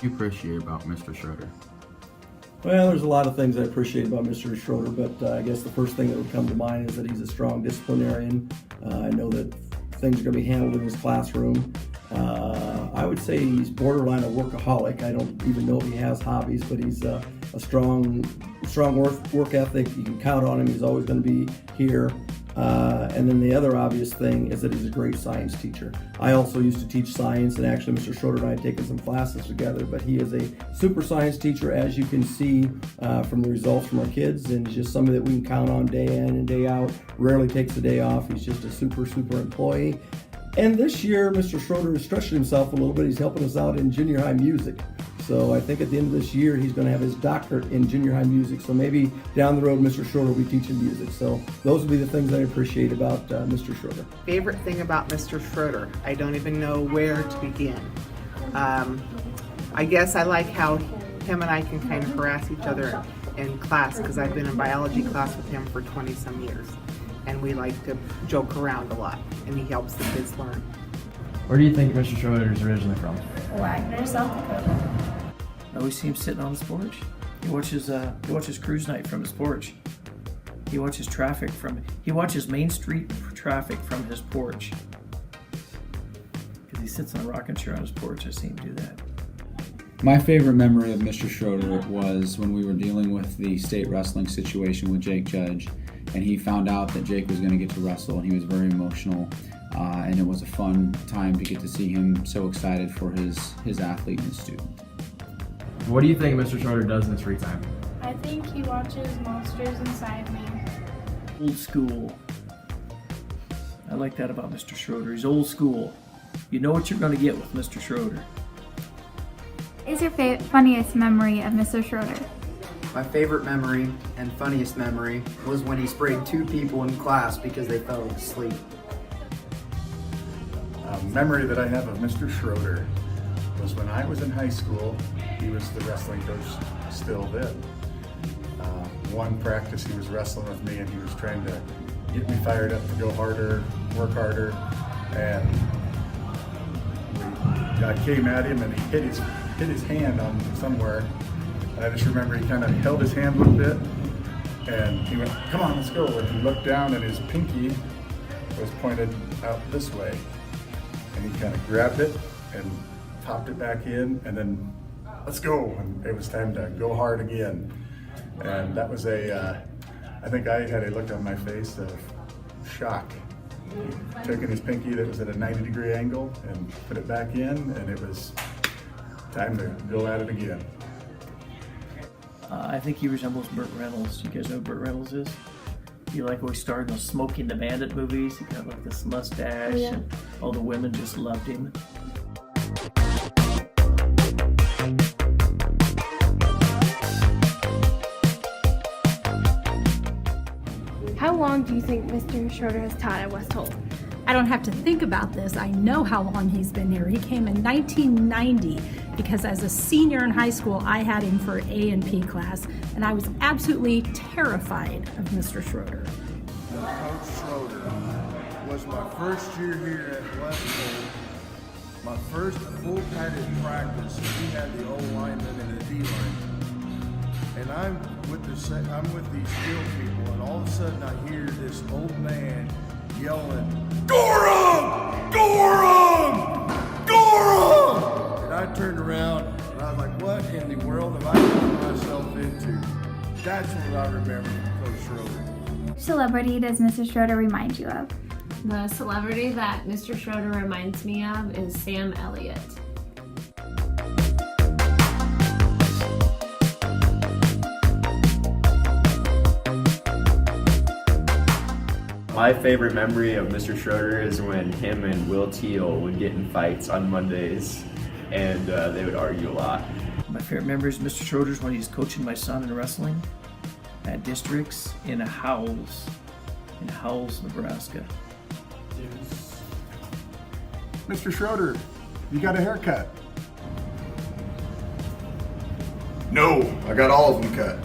You appreciate about Mr. Schroeder? Well, there's a lot of things I appreciate about Mr. Schroeder, but I guess the first thing that would come to mind is that he's a strong disciplinarian. I know that things are going to be handled in his classroom. I would say he's borderline a workaholic. I don't even know if he has hobbies, but he's a strong work ethic. You can count on him. He's always going to be here. And then the other obvious thing is that he's a great science teacher. I also used to teach science, and actually Mr. Schroeder and I had taken some classes together, but he is a super science teacher, as you can see from the results from our kids, and he's just somebody that we can count on day in and day out, rarely takes a day off. He's just a super employee. And this year, Mr. Schroeder is stretching himself a little bit. He's helping us out in junior high music. So I think at the end of this year, he's going to have his doctorate in junior high music. So maybe down the road, Mr. Schroeder will be teaching music. So those would be the things I appreciate about Mr. Schroeder. Favorite thing about Mr. Schroeder? I don't even know where to begin. I guess I like how him and I can kind of harass each other in class, because I've been in biology class with him for 20 some years. And we like to joke around a lot, and he helps the kids learn. Where do you think Mr. Schroeder is originally from? Wagner, South Dakota. I always see him sitting on his porch. He watches cruise night from his porch. He watches Main Street traffic from his porch. Because he sits on a rocking chair on his porch. I see him do that. My favorite memory of Mr. Schroeder was when we were dealing with the state wrestling situation with Jake Judge, and he found out that Jake was going to get to wrestle, and he was very emotional, and it was a fun time to get to see him so excited for his athlete and his student. What do you think Mr. Schroeder does in his free time? I think he watches Monsters Inside Me. Old school. I like that about Mr. Schroeder. He's old school. You know what you're going to get with Mr. Schroeder. Is your funniest memory of Mr. Schroeder? My favorite memory and funniest memory was when he sprayed 2 people in class because they fell asleep. A memory that I have of Mr. Schroeder was when I was in high school. He was the wrestling coach still then. One practice he was wrestling with me, and he was trying to get me fired up to go harder, work harder, and I came at him and he hit his hand on somewhere. And I just remember he kind of held his hand a little bit, and he went, "Come on, let's go." And he looked down, and his pinky was pointed out this way, and he kind of grabbed it and popped it back in, and then let's go. And it was time to go hard again. And that was I think I had a look on my face of shock. He took in his pinky that was at a 90-degree angle and put it back in, and it was time to go at it again. I think he resembles Burt Reynolds. You guys know who Burt Reynolds is? He always starred in those Smokey and the Bandit movies. He got this mustache, and all the women just loved him. How long do you think Mr. Schroeder has taught at West Holt? I don't have to think about this. I know how long he's been here. He came in 1990 because as a senior in high school, I had him for A&P class, and I was absolutely terrified of Mr. Schroeder. Coach Schroeder was my first year here at West Holt. My first full padded practice, we had the O lineman and the D lineman. And I'm with these skill people, and all of a sudden I hear this old man yelling, "Gorham! Gorham! Gorham!" And I turned around and I was like, what in the world have I gotten myself into? That's what I remember from Coach Schroeder. Which celebrity does Mr. Schroeder remind you of? The celebrity that Mr. Schroeder reminds me of is Sam Elliott. My favorite memory of Mr. Schroeder is when him and Will Teal would get in fights on Mondays, and they would argue a lot. My favorite memory is Mr. Schroeder's when he was coaching my son in wrestling at districts in Howells, Nebraska. Mr. Schroeder, you got a haircut? No, I got all of them cut.